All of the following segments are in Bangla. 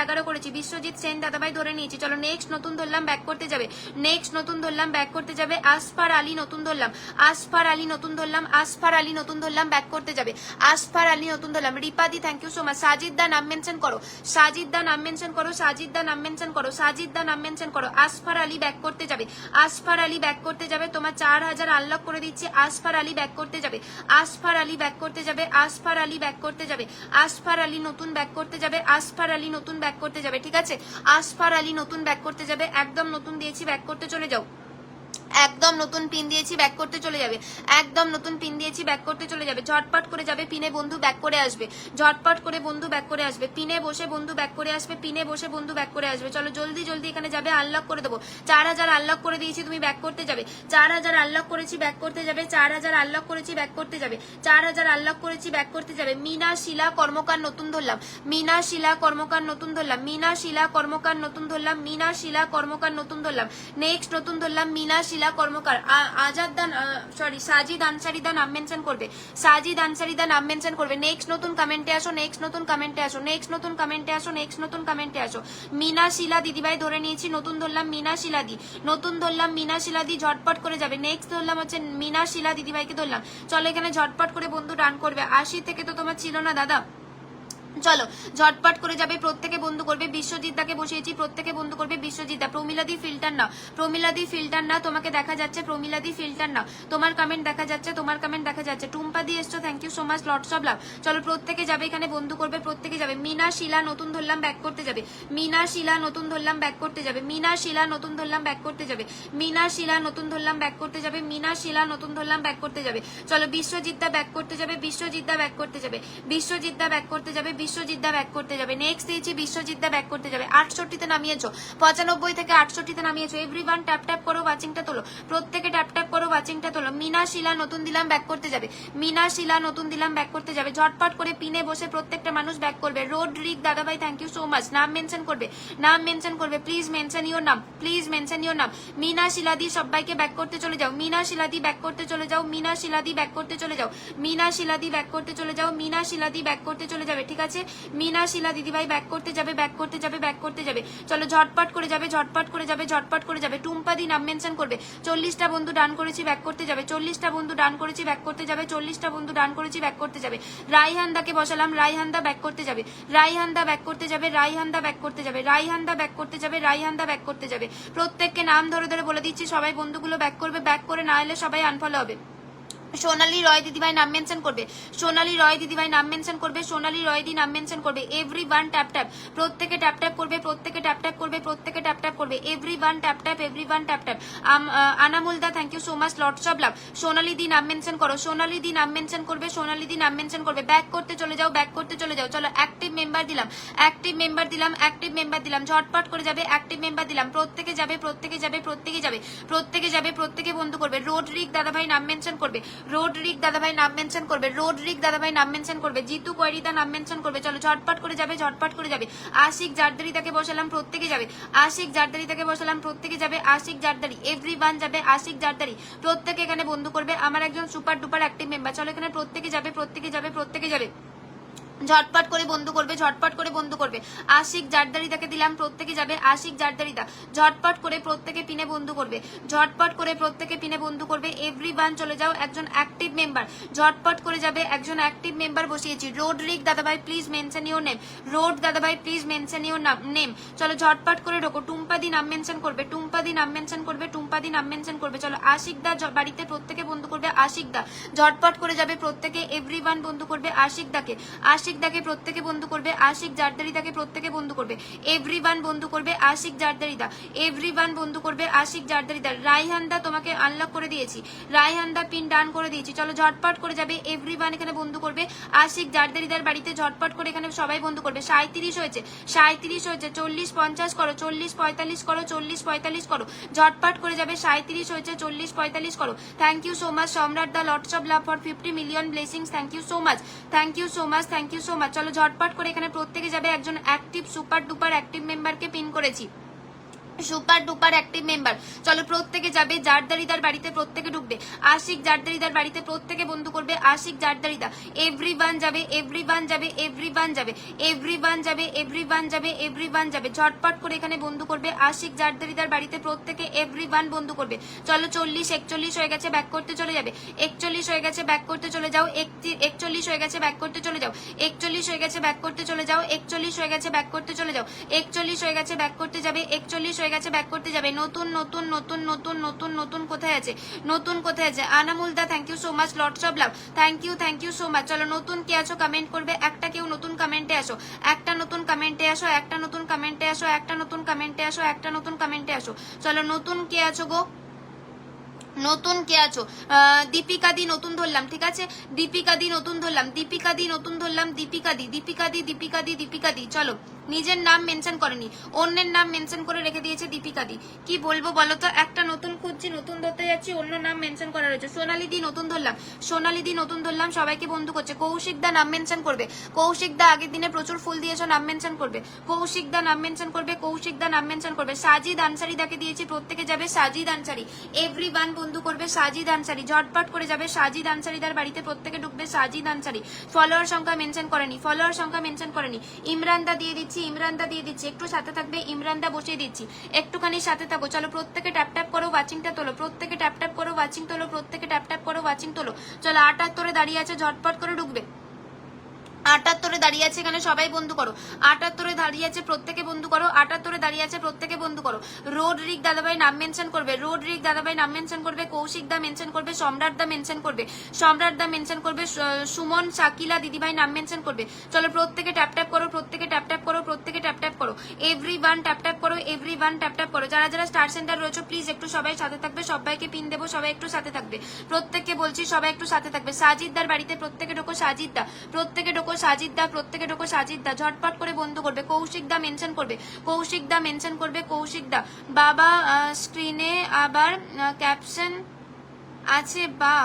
11 করেছি। বিশ্বজিৎ সেন দাদাভাই ধরে নিয়েছি। চলো নেক্সট নতুন ধরলাম, ব্যাক করতে যাবে। নেক্সট নতুন ধরলাম, ব্যাক করতে যাবে। আসফার আলী নতুন ধরলাম, আসফার আলী নতুন ধরলাম, আসফার আলী নতুন ধরলাম, ব্যাক করতে যাবে। আসফার আলী নতুন ধরলাম। রিপাদি thank you so much. Sajid দা নাম মেনশন করো, সাজিদ দা নাম মেনশন করো, সাজিদ দা নাম মেনশন করো, সাজিদ দা নাম মেনশন করো। আসফার আলী ব্যাক করতে যাবে, আসফার আলী ব্যাক করতে যাবে। তোমার 4000 আনলক করে দিচ্ছি। আসফার আলী ব্যাক করতে যাবে, আসফার আলী ব্যাক করতে যাবে, আসফার আলী ব্যাক করতে যাবে, আসফার আলী নতুন ব্যাক করতে যাবে, আসফার আলী নতুন ব্যাক করতে যাবে। ঠিক আছে, আসফার আলী নতুন ব্যাক করতে যাবে। একদম নতুন দিয়েছি, ব্যাক করতে চলে যাও। একদম নতুন পিন দিয়েছি, ব্যাক করতে চলে যাবে। একদম নতুন পিন দিয়েছি, ব্যাক করতে চলে যাবে। ঝটপট করে যাবে, পিনে বন্ধু ব্যাক করে আসবে। ঝটপট করে বন্ধু ব্যাক করে আসবে। পিনে বসে বন্ধু ব্যাক করে আসবে, পিনে বসে বন্ধু ব্যাক করে আসবে। চলো জলদি জলদি এখানে যাবে, আনলক করে দেবো। 4000 আনলক করে দিয়েছি, তুমি ব্যাক করতে যাবে। 4000 আনলক করেছি, ব্যাক করতে যাবে। 4000 আনলক করেছি, ব্যাক করতে যাবে। 4000 আনলক করেছি, ব্যাক করতে যাবে। মিনা শিলা কর্মকার নতুন ধরলাম, মিনা শিলা কর্মকার নতুন ধরলাম, মিনা শিলা কর্মকার নতুন ধরলাম, মিনা শিলা কর্মকার নতুন ধরলাম। নেক্সট নতুন ধরলাম মিনা শিলা কর্মকার। আজাদ দা সরি সাজিদ আনসারি দা নাম মেনশন করবে, সাজিদ আনসারি দা নাম মেনশন করবে। নেক্সট নতুন কমেন্টে আসো, নেক্সট নতুন কমেন্টে আসো, নেক্সট নতুন কমেন্টে আসো, নেক্সট নতুন কমেন্টে আসো। মিনা শিলা দিদিভাই ধরে নিয়েছি, নতুন ধরলাম মিনা শিলা দি, নতুন ধরলাম মিনা শিলা দি। ঝটপট করে যাবে। নেক্সট ধরলাম হচ্ছে মিনা শিলা দিদিভাইকে ধরলাম। চলো এখানে ঝটপট করে বন্ধু ডান করবে। 80 থেকে তো তোমার ছিল না দাদা। চলো ঝটপট করে যাবে, প্রত্যেকে বন্ধু করবে। বিশ্বজিৎ দাকে বসিয়েছি, প্রত্যেকে বন্ধু করবে। বিশ্বজিৎ দা, প্রমিলাদি ফিল্টার না, প্রমিলাদি ফিল্টার না, তোমাকে দেখা যাচ্ছে। প্রমিলাদি ফিল্টার না, তোমার কমেন্ট দেখা যাচ্ছে, তোমার কমেন্ট দেখা যাচ্ছে। টুম্পা দিয়ে এসছো, thank you so much, lots of love. চলো প্রত্যেকে যাবে, এখানে বন্ধু করবে, প্রত্যেকে যাবে। মিনা শিলা নতুন ধরলাম, ব্যাক করতে যাবে। মিনা শিলা নতুন ধরলাম, ব্যাক করতে যাবে। মিনা শিলা নতুন ধরলাম, ব্যাক করতে যাবে। মিনা শিলা নতুন ধরলাম, ব্যাক করতে যাবে। মিনা শিলা নতুন ধরলাম, ব্যাক করতে যাবে। চলো বিশ্বজিৎ দা ব্যাক করতে যাবে, বিশ্বজিৎ দা ব্যাক করতে যাবে, বিশ্বজিৎ দা ব্যাক করতে যাবে, বিশ্বজিৎ দা ব্যাক করতে যাবে। নেক্সট দিয়েছি বিশ্বজিৎ দা ব্যাক করতে যাবে। 68-তে নামিয়েছো, 95 থেকে 68-তে নামিয়েছো। এভরিওয়ান ট্যাপ ট্যাপ করো, ওয়াচিংটা তোলো, প্রত্যেকে ট্যাপ ট্যাপ করো, ওয়াচিংটা তোলো। মিনা শিলা নতুন দিলাম, ব্যাক করতে যাবে। মিনা শিলা নতুন দিলাম, ব্যাক করতে যাবে। ঝটপট করে পিনে বসে প্রত্যেকটা মানুষ ব্যাক করবে। রোডরিক দাদাভাই থ্যাংক ইউ সো মাচ, নাম মেনশন করবে, নাম মেনশন করবে। প্লিজ মেনশন ইওর নাম, প্লিজ মেনশন ইওর নাম। মিনা শিলাদি সবাইকে ব্যাক করতে চলে যাও, মিনা শিলাদি ব্যাক করতে চলে যাও, মিনা শিলাদি ব্যাক করতে চলে যাও, মিনা শিলাদি ব্যাক করতে চলে যাও, মিনা শিলাদি ব্যাক করতে চলে যাবে। ঠিক আছে, মিনা শিলা দিদিভাই ব্যাক করতে যাবে, ব্যাক করতে যাবে, ব্যাক করতে যাবে। চলো ঝটপট করে যাবে, ঝটপট করে যাবে, ঝটপট করে যাবে। টুম্পা দি নাম মেনশন করবে। 40টা বন্ধু ডান করেছি, ব্যাক করতে যাবে। 40টা বন্ধু ডান করেছি, ব্যাক করতে যাবে। 40টা বন্ধু ডান করেছি, ব্যাক করতে যাবে। রাইহান দাকে বসালাম, রাইহান দা ব্যাক করতে যাবে, রাইহান দা ব্যাক করতে যাবে, রাইহান দা ব্যাক করতে যাবে, রাইহান দা ব্যাক করতে যাবে, রাইহান দা ব্যাক করতে যাবে। প্রত্যেককে নাম ধরে ধরে বলে দিচ্ছি, সবাই বন্ধুগুলো ব্যাক করবে, ব্যাক করে না এলে সবাই আনফলো হবে। সোনালী রয় দিদিভাই নাম মেনশন করবে, সোনালী রয় দিদিভাই নাম মেনশন করবে, সোনালী রয় দি নাম মেনশন করবে। এভরিওয়ান ট্যাপ ট্যাপ, প্রত্যেকে ট্যাপ ট্যাপ করবে, প্রত্যেকে ট্যাপ ট্যাপ করবে, প্রত্যেকে ট্যাপ ট্যাপ করবে। Everyone tap tap, everyone tap tap. Anamul দা thank you so much, lots of love. Sonali দি নাম মেনশন করো, সোনালী দি নাম মেনশন করবে, সোনালী দি নাম মেনশন করবে। ব্যাক করতে চলে যাও, ব্যাক করতে চলে যাও। চলো অ্যাক্টিভ মেম্বার দিলাম, অ্যাক্টিভ মেম্বার দিলাম, অ্যাক্টিভ মেম্বার দিলাম। ঝটপট করে যাবে, অ্যাক্টিভ মেম্বার দিলাম। প্রত্যেকে যাবে, প্রত্যেকে যাবে, প্রত্যেকে যাবে, প্রত্যেকে যাবে, প্রত্যেকে বন্ধু করবে। রোডরিক দাদাভাই নাম মেনশন করবে, রোডরিক দাদাভাই নাম মেনশন করবে, রোডরিক দাদাভাই নাম মেনশন করবে। জিতু কোয়েরিদা নাম মেনশন করবে। চলো ঝটপট করে যাবে, ঝটপট করে যাবে। আশিক জারদারি তাকে বসালাম, প্রত্যেকে যাবে। আশিক জারদারি তাকে বসালাম, প্রত্যেকে যাবে। আশিক জারদারি, এভরিওয়ান যাবে। আশিক জারদারি, প্রত্যেকে এখানে বন্ধু করবে। আমার একজন সুপার ডুপার অ্যাক্টিভ মেম্বার। চলো এখানে প্রত্যেকে যাবে, প্রত্যেকে যাবে, প্রত্যেকে যাবে। ঝটপট করে বন্ধু করবে, ঝটপট করে বন্ধু করবে। আশিক জারদারিদাকে দিলাম, প্রত্যেকে যাবে। আশিক জারদারিদা ঝটপট করে প্রত্যেকে পিনে বন্ধু করবে, ঝটপট করে প্রত্যেকে পিনে বন্ধু করবে। এভরিওয়ান চলে যাও, একজন অ্যাক্টিভ মেম্বার ঝটপট করে যাবে, একজন অ্যাক্টিভ মেম্বার বসিয়েছি। রোডরিক দাদাভাই please mention your name, road দাদাভাই প্লিজ মেনশন ইওর নেম। চলো ঝটপট করে ঢোকো। টুম্পাদি নাম মেনশন করবে, টুম্পাদি নাম মেনশন করবে, টুম্পাদি নাম মেনশন করবে। চলো আশিক দা বাড়িতে প্রত্যেকে বন্ধু করবে। আশিক দা ঝটপট করে যাবে, প্রত্যেকে এভরিওয়ান বন্ধু করবে। আশিক দাকে, আশিক দাকে প্রত্যেকে বন্ধু করবে। আশিক জারদারিদাকে প্রত্যেকে বন্ধু করবে। এভরিওয়ান বন্ধু করবে। আশিক জারদারিদা, এভরিওয়ান বন্ধু করবে। আশিক জারদারিদা। রাইহান দা তোমাকে আনলক করে দিয়েছি, রাইহান দা পিন ডান করে দিয়েছি। চলো ঝটপট করে যাবে, এভরিওয়ান এখানে বন্ধু করবে। আশিক জারদারিদার বাড়িতে ঝটপট করে এখানে সবাই বন্ধু করবে। 37 হয়েছে, 37 হয়েছে। 40-50 করো, 40-45 করো, 40-45 করো। ঝটপট করে যাবে। 37 হয়েছে, 40-45 করো। Thank you so much Samrat দা, lots of love for 50 million blessings. Thank you so much, thank you so much, thank you so much. চলো ঝটপট করে এখানে প্রত্যেকে যাবে। একজন অ্যাক্টিভ সুপার ডুপার অ্যাক্টিভ মেম্বারকে পিন করেছি। Super duper active member. চলো প্রত্যেকে যাবে, জারদারিদার বাড়িতে প্রত্যেকে ঢুকবে, আশিক জারদারিদার বাড়িতে প্রত্যেকে বন্ধু করবে, আশিক জারদারিদা এভরিওয়ান যাবে, এভরিওয়ান যাবে, এভরিওয়ান যাবে, এভরিওয়ান যাবে, এভরিওয়ান যাবে, এভরিওয়ান যাবে, ঝটপট করে এখানে বন্ধু করবে, আশিক জারদারিদার বাড়িতে প্রত্যেকে এভরিওয়ান বন্ধু করবে। চলো 40 41 হয়ে গেছে, ব্যাক করতে চলে যাবে, 41 হয়ে গেছে, ব্যাক করতে চলে যাও, 41 হয়ে গেছে, ব্যাক করতে চলে যাও, 41 হয়ে গেছে, ব্যাক করতে চলে যাও, 41 হয়ে গেছে, ব্যাক করতে চলে যাও, 41 হয়ে গেছে, ব্যাক করতে যাবে, 41 হয়ে গেছে, ব্যাক করতে যাবে। নতুন নতুন নতুন নতুন নতুন নতুন কোথায় আছে, নতুন কোথায় আছে? আনামুল দা thank you so much, lots of love, thank you so much. চলো নতুন কে আছো কমেন্ট করবে, একটা কেউ নতুন কমেন্টে আসো, একটা নতুন কমেন্টে আসো, একটা নতুন কমেন্টে আসো, একটা নতুন কমেন্টে আসো, একটা নতুন কমেন্টে আসো। চলো নতুন কে আছো গো, নতুন কে আছো? দীপিকা দি নতুন ধরলাম, ঠিক আছে, দীপিকা দি নতুন ধরলাম, দীপিকা দি নতুন ধরলাম, দীপিকা দি, দীপিকা দি, দীপিকা দি, দীপিকা দি। চলো নিজের নাম মেনশন করেনি, অন্যের নাম মেনশন করে রেখে দিয়েছে দীপিকা দি। কি বলবো বলো তো, একটা নতুন খুঁজছি, নতুন ধরতে যাচ্ছি, অন্য নাম মেনশন করা রয়েছে। সোনালি দি নতুন ধরলাম, সোনালি দি নতুন ধরলাম, সবাইকে বন্ধু করছে। কৌশিক দা নাম মেনশন করবে, কৌশিক দা আগের দিনে প্রচুর ফুল দিয়েছো, নাম মেনশন করবে, কৌশিক দা নাম মেনশন করবে, কৌশিক দা নাম মেনশন করবে। সাজিদ আনসারি দাকে দিয়েছি, প্রত্যেকে যাবে সাজিদ আনসারি, এভরিওয়ান বন্ধু করবে সাজিদ আনসারি, ঝটপট করে যাবে সাজিদ আনসারিদার বাড়িতে প্রত্যেকে ঢুকবে, সাজিদ আনসারি। ফলোয়ার সংখ্যা মেনশন করেনি, ফলোয়ার সংখ্যা মেনশন করেনি। ইমরান দা দিয়ে দিচ্ছি, ইমরান দা দিয়ে দিচ্ছি, একটু সাথে থাকবে, ইমরান দা বসিয়ে দিচ্ছি, একটুখানি সাথে থাকো। চলো প্রত্যেকে ট্যাপ ট্যাপ করো, ওয়াচিংটা তোলো, প্রত্যেকে ট্যাপ ট্যাপ করো, ওয়াচিং তোলো, প্রত্যেকে ট্যাপ ট্যাপ করো, ওয়াচিং তোলো। চলো 78 দাঁড়িয়ে আছে, ঝটপট করে ঢুকবে, 78 দাঁড়িয়ে আছে, এখানে সবাই বন্ধু করো, 78 দাঁড়িয়ে আছে, প্রত্যেকে বন্ধু করো, 78 দাঁড়িয়ে আছে, প্রত্যেকে বন্ধু করো। রোড রিক দাদাভাই নাম মেনশন করবে, রোড রিক দাদাভাই নাম মেনশন করবে, কৌশিক দা মেনশন করবে, সম্রাট দা মেনশন করবে, সম্রাট দা মেনশন করবে, সুমন শাকিলা দিদিভাই নাম মেনশন করবে। চলো প্রত্যেকে ট্যাপ ট্যাপ করো, প্রত্যেকে ট্যাপ ট্যাপ করো, প্রত্যেকে ট্যাপ ট্যাপ করো, এভরিওয়ান ট্যাপ ট্যাপ করো, এভরিওয়ান ট্যাপ ট্যাপ করো। যারা যারা স্টার সেন্টার রয়েছে প্লিজ একটু সবাই সাথে থাকবে, সবাইকে পিন দেবো, সবাই একটু সাথে থাকবে, প্রত্যেককে বলছি সবাই একটু সাথে থাকবে। সাজিদদার বাড়িতে প্রত্যেকে ঢোকো, সাজিদদা প্রত্যেকে ঢোকো, সাজিদদা প্রত্যেকে ঢোকো, সাজিদদা ঝটপট করে বন্ধু করবে, কৌশিক দা মেনশন করবে, কৌশিক দা মেনশন করবে, কৌশিক দা। বাবা স্ক্রিনে আবার ক্যাপশন আছে, বা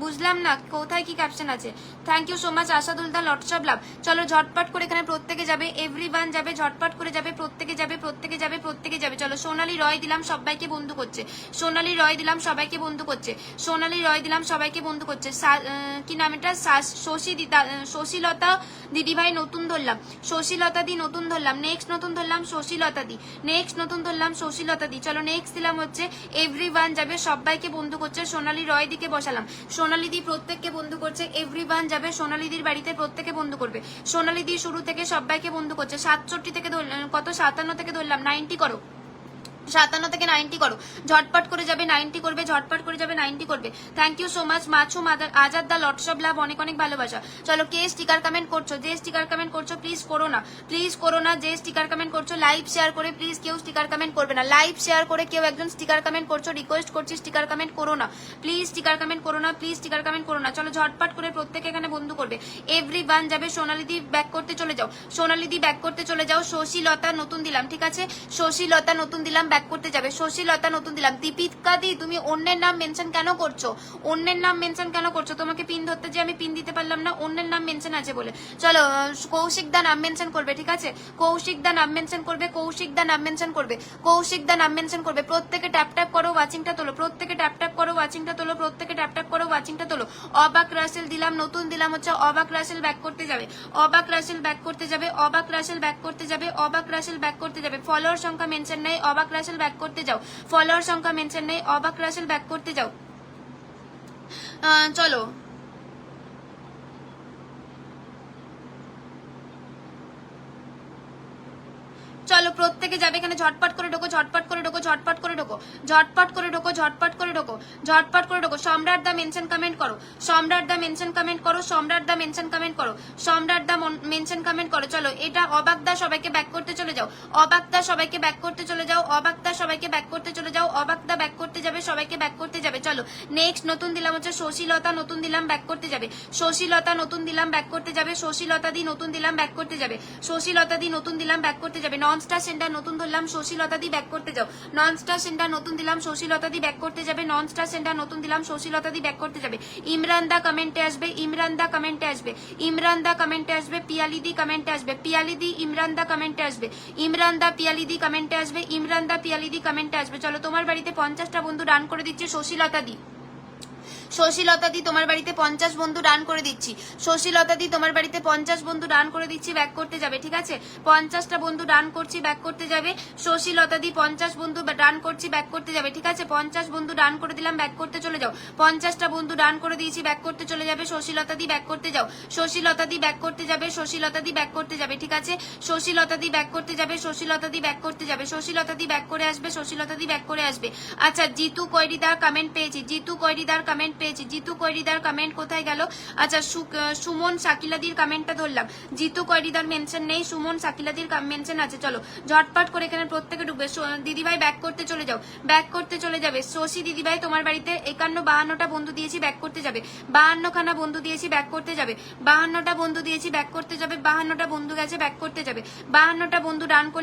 বুঝলাম না কোথায় কি ক্যাপশন আছে। থ্যাংক ইউ সো মাচ আসাদুলদা, লটস অফ লাভ। চলো ঝটপট করে এখানে প্রত্যেকে যাবে, এভরিওয়ান যাবে, ঝটপট করে যাবে, প্রত্যেকে যাবে, প্রত্যেকে যাবে, প্রত্যেকে যাবে। চলো সোনালী রয় দিলাম, সবাইকে বন্ধু করছে, সোনালী রয় দিলাম, সবাইকে বন্ধু করছে, সোনালী রয় দিলাম, সবাইকে বন্ধু করছে। কি নাম এটা, শশীলতা দিদিভাই নতুন ধরলাম, শশীলতা দি নতুন ধরলাম, নেক্সট নতুন ধরলাম শশীলতা দি, নেক্সট নতুন ধরলাম শশীলতা দি। চলো নেক্সট দিলাম হচ্ছে এভরিওয়ান যাবে, সবাইকে বন্ধু করছে, সোনালী রয় দিকে বসালাম, সোনালী দি প্রত্যেককে বন্ধু করছে, এভরিওয়ান যাবে, সোনালী দির বাড়িতে প্রত্যেকে বন্ধু করবে, সোনালী দি শুরু থেকে সবাইকে বন্ধু করছে। 67 থেকে কত 57 থেকে ধরলাম, 90 করো, 57 থেকে 90 করো, ঝটপট করে যাবে, 90 করবে, ঝটপট করে যাবে, 90 করবে। Thank you so much Masum Azad da, lots of love, অনেক অনেক ভালোবাসা। চলো কে স্টিকার কমেন্ট করছো, যে স্টিকার কমেন্ট করছো প্লিজ করো না, প্লিজ করো না, যে স্টিকার কমেন্ট করছো লাইভ শেয়ার করে প্লিজ কেউ স্টিকার কমেন্ট করবে না, লাইভ শেয়ার করে কেউ একজন স্টিকার কমেন্ট করছো, রিকোয়েস্ট করছি স্টিকার কমেন্ট করো না প্লিজ, স্টিকার কমেন্ট করো না প্লিজ, স্টিকার কমেন্ট করো না। চলো ঝটপট করে প্রত্যেকে এখানে বন্ধু করবে, এভরিওয়ান যাবে, সোনালী দি ব্যাক করতে চলে যাও, সোনালী দি ব্যাক করতে চলে যাও, শশীলতা নতুন দিলাম, ঠিক আছে, শশীলতা নতুন দিলাম, ব্যাক করতে যাবে, শশীলতা নতুন দিলাম। দীপিকা দি তুমি অন্যের নাম মেনশন কেন করছো, অন্যের নাম মেনশন কেন করছো, তোমাকে পিন ধরতে যে আমি পিন দিতে পারলাম না, অন্যের নাম মেনশন আছে বলে। চলো কৌশিক দা নাম মেনশন করবে, ঠিক আছে, কৌশিক দা নাম মেনশন করবে, কৌশিক দা নাম মেনশন করবে, কৌশিক দা নাম মেনশন করবে, প্রত্যেকে ট্যাপ ট্যাপ করো, ওয়াচিংটা তোলো, প্রত্যেকে ট্যাপ ট্যাপ করো, ওয়াচিংটা তোলো, প্রত্যেকে ট্যাপ ট্যাপ করো, ওয়াচিংটা তোলো। অবাক রাসেল দিলাম, নতুন দিলাম হচ্ছে অবাক রাসেল, ব্যাক করতে যাবে, অবাক রাসেল ব্যাক করতে যাবে, অবাক রাসেল ব্যাক করতে যাবে, অবাক রাসেল ব্যাক করতে যাবে। ফলোয়ার সংখ্যা মেনশন নেই, অবাক রাসেল ব্যাক করতে যাও, ফলোয়ার সংখ্যা মেনশন নেই, অবাক রাসেল ব্যাক করতে যাও। চলো চলো প্রত্যেকে যাবে, এখানে ঝটপট করে ঢোকো, ঝটপট করে ঢোকো, ঝটপট করে ঢোকো, ঝটপট করে ঢোকো, ঝটপট করে ঢোকো, ঝটপট করে ঢোকো। সম্রাট দা মেনশন কমেন্ট করো, সম্রাট দা মেনশন কমেন্ট করো, সম্রাট দা মেনশন কমেন্ট করো, সম্রাট দা মেনশন কমেন্ট করো। চলো এটা অবাক দা, সবাইকে ব্যাক করতে চলে যাও, অবাক দা সবাইকে ব্যাক করতে চলে যাও, অবাক দা সবাইকে ব্যাক করতে চলে যাও, অবাক দা ব্যাক করতে যাবে, সবাইকে ব্যাক করতে যাবে। চলো নেক্সট নতুন দিলাম হচ্ছে শশীলতা নতুন দিলাম, ব্যাক করতে যাবে, শশীলতা নতুন দিলাম, ব্যাক করতে যাবে, শশীলতা দি নতুন দিলাম, ব্যাক করতে যাবে, শশীলতা দি নতুন দিলাম, ব্যাক করতে যাবে। নন স্টার সেন্টার নতুন ধরলাম শশীলতা দি ব্যাক করতে যাও, নন স্টার সেন্টার নতুন দিলাম শশীলতা দি ব্যাক করতে যাবে, নন স্টার সেন্টার নতুন দিলাম শশীলতা দি ব্যাক করতে যাবে। ইমরান দা কমেন্টে আসবে, ইমরান দা কমেন্টে আসবে, ইমরান দা কমেন্টে আসবে, পিয়ালি দি কমেন্টে আসবে, পিয়ালি দি ইমরান দা কমেন্টে আসবে, ইমরান দা পিয়ালি দি কমেন্টে আসবে, ইমরান দা পিয়ালি দি কমেন্টে আসবে। চলো তোমার বাড়িতে 50টা বন্ধু ডান করে দিচ্ছে শশীলতা দি, শশীলতা দি তোমার বাড়িতে 50 বন্ধু ডান করে দিচ্ছি, শশীলতা দি তোমার বাড়িতে 50 বন্ধু ডান করে দিচ্ছি, ব্যাক করতে যাবে, ঠিক আছে? 50টা বন্ধু ডান করছি, ব্যাক করতে যাবে। শশীলতা দি 50 বন্ধু ডান করছি, ব্যাক করতে যাবে, ঠিক আছে? 50 বন্ধু ডান করে দিলাম, ব্যাক করতে চলে যাও। 50টা বন্ধু ডান করে দিয়েছি, ব্যাক করতে চলে যাবে। শশীলতা দি ব্যাক করতে যাও, শশীলতা দি ব্যাক করতে যাবে, শশীলতা দি ব্যাক করতে যাবে, ঠিক আছে? শশীলতা দি ব্যাক করতে যাবে, শশীলতা দি ব্যাক করতে যাবে, শশীলতা দি ব্যাক করে আসবে, শশীলতা দি ব্যাক করে আসবে। আচ্ছা, জিতু কৈরিদার কমেন্ট পেয়েছি, জিতু কৈরিদার কমেন্ট পেয়েছি, জিতু কৈরিদার কমেন্ট কোথায় গেল? আচ্ছা, সুমন শাকিলাদির কমেন্টটা ধরলাম, জিতু কৈরিদার মেনশন নেই, সুমন শাকিলাদির মেনশন আছে। চলো ঝটপট করে এখানে প্রত্যেকে ঢুকবে। দিদিভাই ব্যাক করতে চলে যাও, ব্যাক করতে চলে যাবে। শশী দিদিভাই তোমার বাড়িতে 51-52টা বন্ধু দিয়েছি, ব্যাক করতে যাবে। 52খানা বন্ধু দিয়েছি, ব্যাক করতে যাবে। 52টা বন্ধু দিয়েছি, ব্যাক করতে যাবে। 52টা বন্ধু গেছে, ব্যাক করতে যাবে। 52টা বন্ধু ডান করলাম,